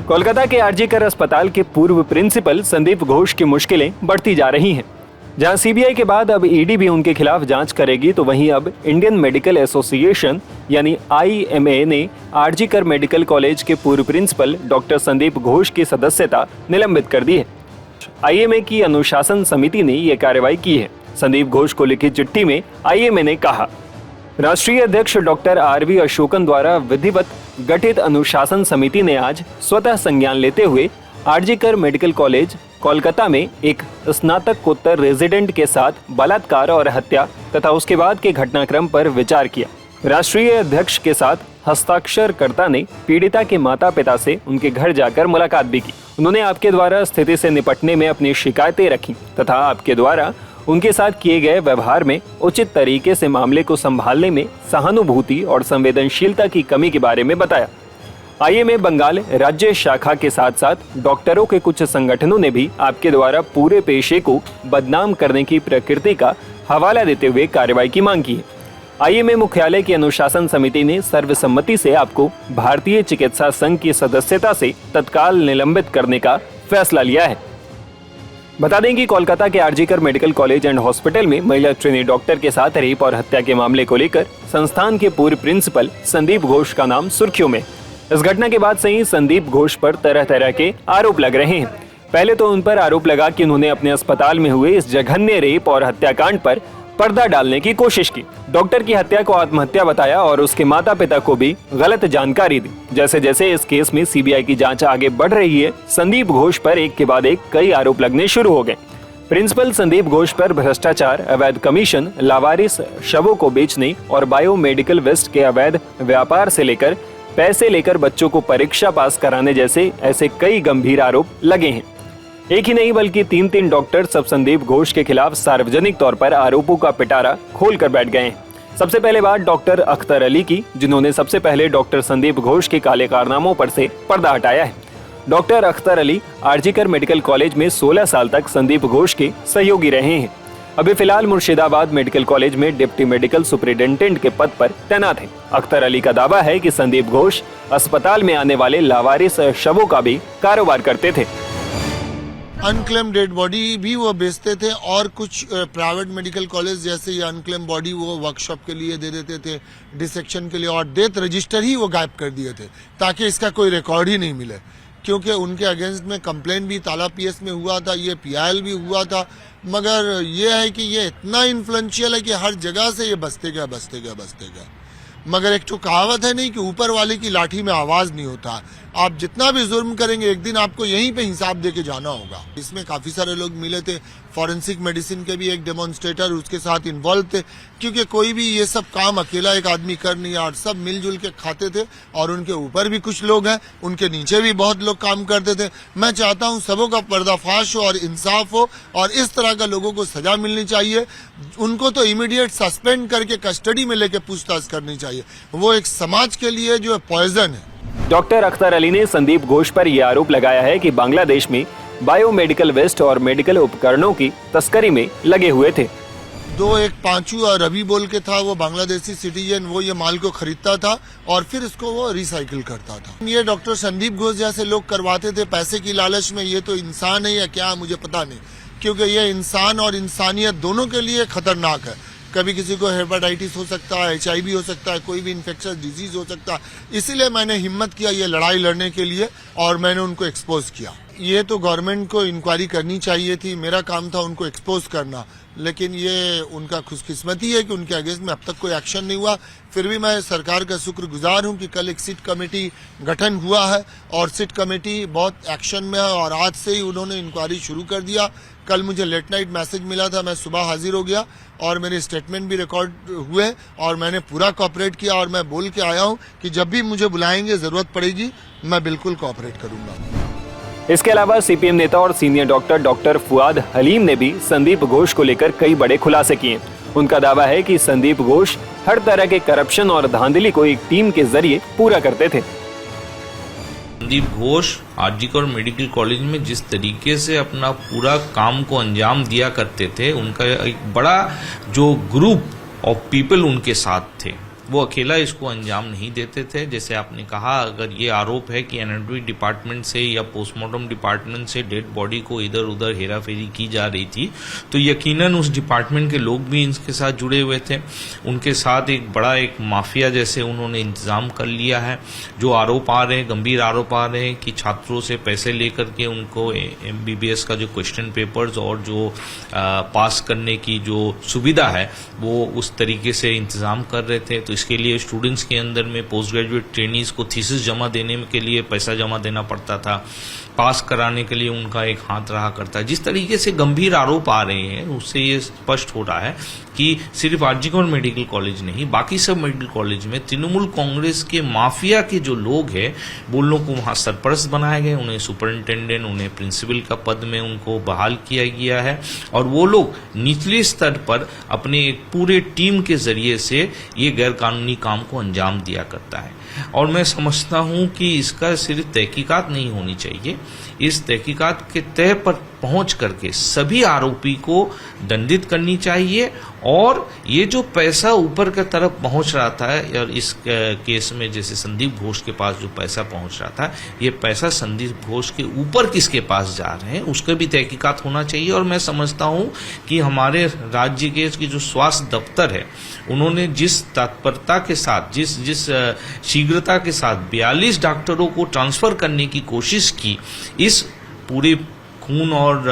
कोलकाता के आरजीकर अस्पताल के पूर्व प्रिंसिपल संदीप घोष की मुश्किलें बढ़ती जा रही हैं। जहां सीबीआई के बाद अब ईडी भी उनके खिलाफ जांच करेगी, तो वहीं अब इंडियन मेडिकल एसोसिएशन यानी आईएमए ने आरजीकर मेडिकल कॉलेज के पूर्व प्रिंसिपल डॉक्टर संदीप घोष की सदस्यता निलंबित कर दी है। आईएमए की अनुशासन समिति ने यह कार्रवाई की है। संदीप घोष को लिखी चिट्ठी में आईएमए ने कहा, राष्ट्रीय अध्यक्ष डॉक्टर आरवी अशोकन द्वारा विधिवत गठित अनुशासन समिति ने आज स्वतः संज्ञान लेते हुए आरजीकर मेडिकल कॉलेज कोलकाता में एक स्नातकोत्तर रेजिडेंट के साथ बलात्कार और हत्या तथा उसके बाद के घटनाक्रम पर विचार किया। राष्ट्रीय अध्यक्ष के साथ हस्ताक्षरकर्ता ने पीड़िता के माता पिता से उनके घर जाकर मुलाकात भी की। उन्होंने आपके द्वारा स्थिति से निपटने में अपनी शिकायतें रखी तथा आपके द्वारा उनके साथ किए गए व्यवहार में उचित तरीके से मामले को संभालने में सहानुभूति और संवेदनशीलता की कमी के बारे में बताया। आईएमए बंगाल राज्य शाखा के साथ साथ डॉक्टरों के कुछ संगठनों ने भी आपके द्वारा पूरे पेशे को बदनाम करने की प्रकृति का हवाला देते हुए कार्रवाई की मांग की है। आईएमए मुख्यालय की अनुशासन समिति ने सर्वसम्मति से आपको भारतीय चिकित्सा संघ की सदस्यता से तत्काल निलंबित करने का फैसला लिया है। बता दें कि कोलकाता के RG Kar medical college and hospital में महिला ट्रेनी डॉक्टर के साथ रेप और हत्या के मामले को लेकर संस्थान के पूर्व प्रिंसिपल संदीप घोष का नाम सुर्खियों में। इस घटना के बाद से ही संदीप घोष पर तरह तरह के आरोप लग रहे हैं। पहले तो उन पर आरोप लगा कि उन्होंने अपने अस्पताल में हुए इस जघन्य रेप और हत्याकांड पर पर्दा डालने की कोशिश की, डॉक्टर की हत्या को आत्महत्या बताया और उसके माता पिता को भी गलत जानकारी दी। जैसे जैसे इस केस में सीबीआई की जांच आगे बढ़ रही है, संदीप घोष पर एक के बाद एक कई आरोप लगने शुरू हो गए। प्रिंसिपल संदीप घोष पर भ्रष्टाचार, अवैध कमीशन, लावारिस शवों को बेचने और बायोमेडिकल वेस्ट के अवैध व्यापार से लेकर पैसे लेकर बच्चों को परीक्षा पास कराने जैसे ऐसे कई गंभीर आरोप लगे हैं। एक ही नहीं बल्कि तीन डॉक्टर सब संदीप घोष के खिलाफ सार्वजनिक तौर पर आरोपों का पिटारा खोल कर बैठ गए हैं। सबसे पहले बात डॉक्टर अख्तर अली की, जिन्होंने सबसे पहले डॉक्टर संदीप घोष के काले कारनामों पर से पर्दा हटाया है। Doctor Akhtar Ali RG Kar medical college में 16 साल तक संदीप घोष के सहयोगी रहे हैं। अभी फिलहाल मुर्शिदाबाद मेडिकल कॉलेज में डिप्टी मेडिकल सुपरिटेंडेंट के पद पर तैनात है। अख्तर अली का दावा है कि संदीप घोष अस्पताल में आने वाले लावारिस शवों का भी कारोबार करते थे। अनक्लेम डेड बॉडी भी वो बेचते थे और कुछ प्राइवेट मेडिकल कॉलेज जैसे ये अनक्लेम बॉडी वो वर्कशॉप के लिए दे देते थे, डिसेक्शन के लिए, और डेथ रजिस्टर ही वो गायब कर दिए थे ताकि इसका कोई रिकॉर्ड ही नहीं मिले, क्योंकि उनके अगेंस्ट में कंप्लेन भी ताला पीएस में हुआ था, ये पीआईएल भी हुआ था। मगर ये है कि ये इतना इन्फ्लुएंशियल है कि हर जगह से ये बसते गया। मगर एक तो कहावत है नहीं कि ऊपर वाले की लाठी में आवाज नहीं होता। आप जितना भी जुर्म करेंगे एक दिन आपको यहीं पे हिसाब दे के जाना होगा। इसमें काफी सारे लोग मिले थे, फॉरेंसिक मेडिसिन के भी एक डेमोन्स्ट्रेटर उसके साथ इन्वॉल्व थे, क्योंकि कोई भी ये सब काम अकेला एक आदमी कर नहीं रहा, सब मिलजुल के खाते थे। और उनके ऊपर भी कुछ लोग हैं, उनके नीचे भी बहुत लोग काम करते थे। मैं चाहता हूँ सबों का पर्दाफाश हो और इंसाफ हो और इस तरह का लोगों को सजा मिलनी चाहिए। उनको तो इमीडिएट सस्पेंड करके कस्टडी में लेके पूछताछ करनी चाहिए। वो एक समाज के लिए जो पॉइजन है। डॉक्टर अख्तर अली ने संदीप घोष पर यह आरोप लगाया है कि बांग्लादेश में बायोमेडिकल वेस्ट और मेडिकल उपकरणों की तस्करी में लगे हुए थे। एक पांचू और रवि बोल के था, वो बांग्लादेशी सिटीजन, वो ये माल को खरीदता था और फिर इसको वो रिसाइकिल करता था। ये डॉक्टर संदीप घोष जैसे लोग करवाते थे पैसे की लालच में। ये तो इंसान है या क्या मुझे पता नहीं, क्योंकि ये इंसान और इंसानियत दोनों के लिए खतरनाक है। कभी किसी को हेपेटाइटिस हो सकता है, HIV हो सकता है, कोई भी इन्फेक्शियस डिजीज हो सकता है। इसीलिए मैंने हिम्मत किया ये लड़ाई लड़ने के लिए और मैंने उनको एक्सपोज किया। ये तो गवर्नमेंट को इंक्वायरी करनी चाहिए थी, मेरा काम था उनको एक्सपोज करना, लेकिन ये उनका खुशकिस्मती है कि उनके अगेंस्ट में अब तक कोई एक्शन नहीं हुआ। फिर भी मैं सरकार का शुक्रगुजार हूं कि कल एक सिट कमेटी गठन हुआ है और सिट कमेटी बहुत एक्शन में है और आज से ही उन्होंने इंक्वायरी शुरू कर दिया। कल मुझे लेट नाइट मैसेज मिला था, मैं सुबह हाजिर हो गया और मेरे स्टेटमेंट भी रिकॉर्ड हुए और मैंने पूरा कोऑपरेट किया और मैं बोल के आया हूं कि जब भी मुझे बुलाएंगे, जरूरत पड़ेगी, मैं बिल्कुल कोऑपरेट करूंगा। इसके अलावा सीपीएम नेता और सीनियर डॉक्टर फुआद हलीम ने भी संदीप घोष को लेकर कई बड़े खुलासे किए। उनका दावा है कि संदीप घोष हर तरह के करप्शन और धांधली को एक टीम के जरिए पूरा करते थे। संदीप घोष आरजीकर मेडिकल कॉलेज में जिस तरीके से अपना पूरा काम को अंजाम दिया करते थे, उनका एक बड़ा जो ग्रुप ऑफ पीपल उनके साथ थे, वो अकेला इसको अंजाम नहीं देते थे। जैसे आपने कहा, अगर ये आरोप है कि एनाटॉमी डिपार्टमेंट से या पोस्टमार्टम डिपार्टमेंट से डेड बॉडी को इधर उधर हेराफेरी की जा रही थी, तो यकीनन उस डिपार्टमेंट के लोग भी इसके साथ जुड़े हुए थे। उनके साथ एक बड़ा एक माफिया जैसे उन्होंने इंतजाम कर लिया है। जो आरोप आ रहे हैं, गंभीर आरोप आ रहे हैं कि छात्रों से पैसे लेकर के उनको MBBS का जो क्वेश्चन पेपर्स और जो पास करने की जो सुविधा है वो उस तरीके से इंतजाम कर रहे थे। तो इसके लिए स्टूडेंट्स के अंदर में पोस्ट ग्रेजुएट ट्रेनीज को थीसिस जमा देने के लिए पैसा जमा देना पड़ता था, पास कराने के लिए उनका एक हाथ रहा करता है। जिस तरीके से गंभीर आरोप आ रहे हैं उससे ये स्पष्ट हो रहा है कि सिर्फ आरजीकर मेडिकल कॉलेज नहीं, बाकी सब मेडिकल कॉलेज में तृणमूल कांग्रेस के माफिया के जो लोग हैं वो लोग को वहां सरपरस्त बनाए गए, उन्हें सुपरिंटेंडेंट, उन्हें प्रिंसिपल का पद में उनको बहाल किया गया है और वो लोग निचले स्तर पर अपने एक पूरे टीम के जरिए से ये गैरकानूनी काम को अंजाम दिया करता है। और मैं समझता हूं कि इसका सिर्फ तहकीकात नहीं होनी चाहिए, इस तहकीकात के तह पर पहुंच करके सभी आरोपी को दंडित करनी चाहिए। और ये जो पैसा ऊपर की तरफ पहुंच रहा था, और इस केस में जैसे संदीप घोष के पास जो पैसा पहुंच रहा था, ये पैसा संदीप घोष के ऊपर किसके पास जा रहे हैं उसका भी तहकीकात होना चाहिए। और मैं समझता हूं कि हमारे राज्य के की जो स्वास्थ्य दफ्तर है, उन्होंने जिस तत्परता के साथ, जिस शीघ्रता के साथ 42 डॉक्टरों को ट्रांसफर करने की कोशिश की, इस पूरे खून और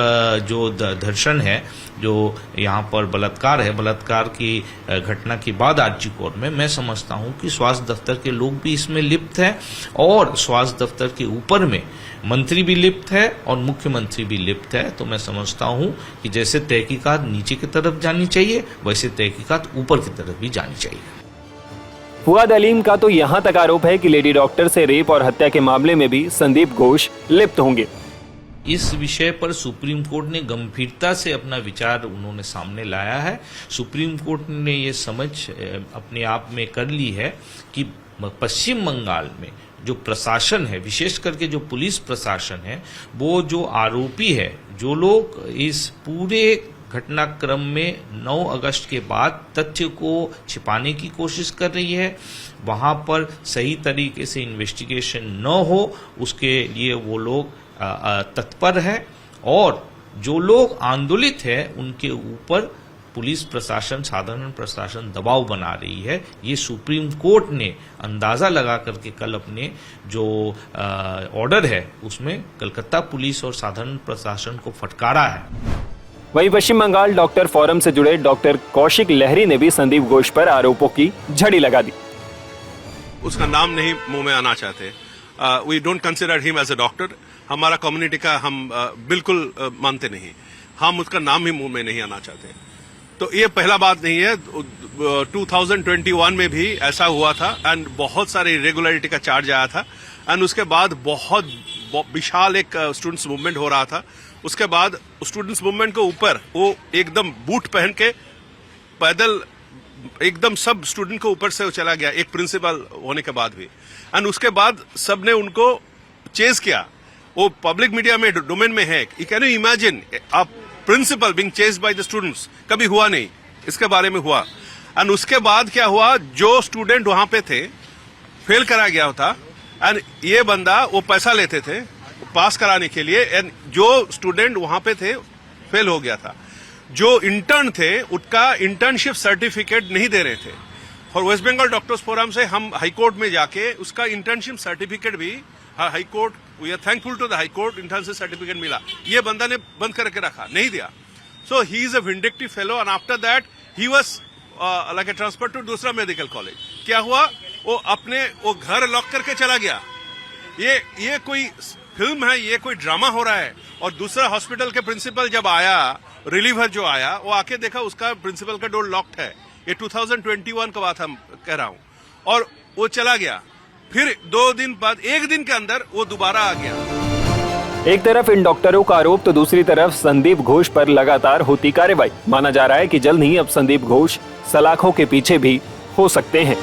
जो धर्षण है, जो यहाँ पर बलात्कार है, बलात्कार की घटना के बाद आरजी कोर्ट में, मैं समझता हूँ कि स्वास्थ्य दफ्तर के लोग भी इसमें लिप्त हैं और स्वास्थ्य दफ्तर के ऊपर में मंत्री भी लिप्त है और मुख्यमंत्री भी लिप्त है। तो मैं समझता हूँ कि जैसे तहकीकात नीचे की तरफ जानी चाहिए, वैसे तहकीकात ऊपर की तरफ भी जानी चाहिए। फुआद अलीम का तो यहाँ तक आरोप है कि लेडी डॉक्टर से रेप और हत्या के मामले में भी संदीप घोष लिप्त होंगे। इस विषय पर सुप्रीम कोर्ट ने गंभीरता से अपना विचार उन्होंने सामने लाया है। सुप्रीम कोर्ट ने ये समझ अपने आप में कर ली है कि पश्चिम बंगाल में जो प्रशासन है, विशेष करके जो पुलिस प्रशासन है, वो जो आरोपी है, जो लोग इस पूरे घटनाक्रम में 9 अगस्त के बाद तथ्य को छिपाने की कोशिश कर रही है, वहां पर सही तरीके से इन्वेस्टिगेशन न हो उसके लिए वो लोग तत्पर है। और जो लोग आंदोलित है उनके ऊपर पुलिस प्रशासन, साधारण प्रशासन दबाव बना रही है। ये सुप्रीम कोर्ट ने अंदाजा लगा करके कल अपने जो ऑर्डर है उसमें कलकत्ता पुलिस और साधारण प्रशासन को फटकारा है। वहीं पश्चिम बंगाल डॉक्टर फोरम से जुड़े डॉक्टर कौशिक लहरी ने भी संदीप घोष पर आरोपों की झड़ी लगा दी। उसका नाम नहीं मुंह में आना चाहते। We don't consider him as a doctor. हमारा कम्युनिटी का हम बिल्कुल मानते नहीं, हम उसका नाम ही मुंह में नहीं आना चाहते। तो ये पहला बात नहीं है। 2021 में भी ऐसा हुआ था एंड बहुत सारे इरेगुलरिटी का चार्ज आया था एंड उसके बाद बहुत विशाल एक स्टूडेंट्स मूवमेंट हो रहा था। उसके बाद स्टूडेंट्स मूवमेंट के ऊपर वो एकदम बूट पहन के पैदल एकदम सब स्टूडेंट को ऊपर से चला गया, एक प्रिंसिपल होने के बाद भी। एंड उसके बाद सबने उनको चेज किया। वो पब्लिक मीडिया में डोमेन में है। You can you imagine a principal being chased by the students? कभी हुआ नहीं, इसके बारे में हुआ। एंड उसके बाद क्या हुआ, जो स्टूडेंट वहां पे थे फेल करा गया था एंड ये बंदा वो पैसा लेते थे पास कराने के लिए एंड जो स्टूडेंट वहां पे थे फेल हो गया था। जो इंटर्न थे उनका इंटर्नशिप सर्टिफिकेट नहीं दे रहे थे और वेस्ट बंगाल डॉक्टर्स फोरम से हम हाईकोर्ट में जाके उसका इंटर्नशिप सर्टिफिकेट भी high court, we are thankful to the high court, internship certificate मिला। ये बंदा ने बंद करके रखा, नहीं दिया। So he is a vindictive fellow and after that he was like a transfer to दूसरा मेडिकल कॉलेज। क्या हुआ, वो अपने वो घर लॉक करके चला गया। ये कोई फिल्म है, ये कोई ड्रामा हो रहा है। और दूसरा हॉस्पिटल के प्रिंसिपल जब आया, रिलीवर जो आया, वो आके देखा उसका प्रिंसिपल का डोर लॉक्ड है। ये 2021 का बात हम कह रहा हूं। और वो चला गया। फिर 2 दिन बाद, 1 दिन के अंदर वो दोबारा आ गया। एक तरफ इन डॉक्टरों का आरोप तो दूसरी तरफ संदीप घोष पर लगातार होती कार्रवाई। माना जा रहा है कि जल्द ही अब संदीप घोष सलाखों के पीछे भी हो सकते हैं।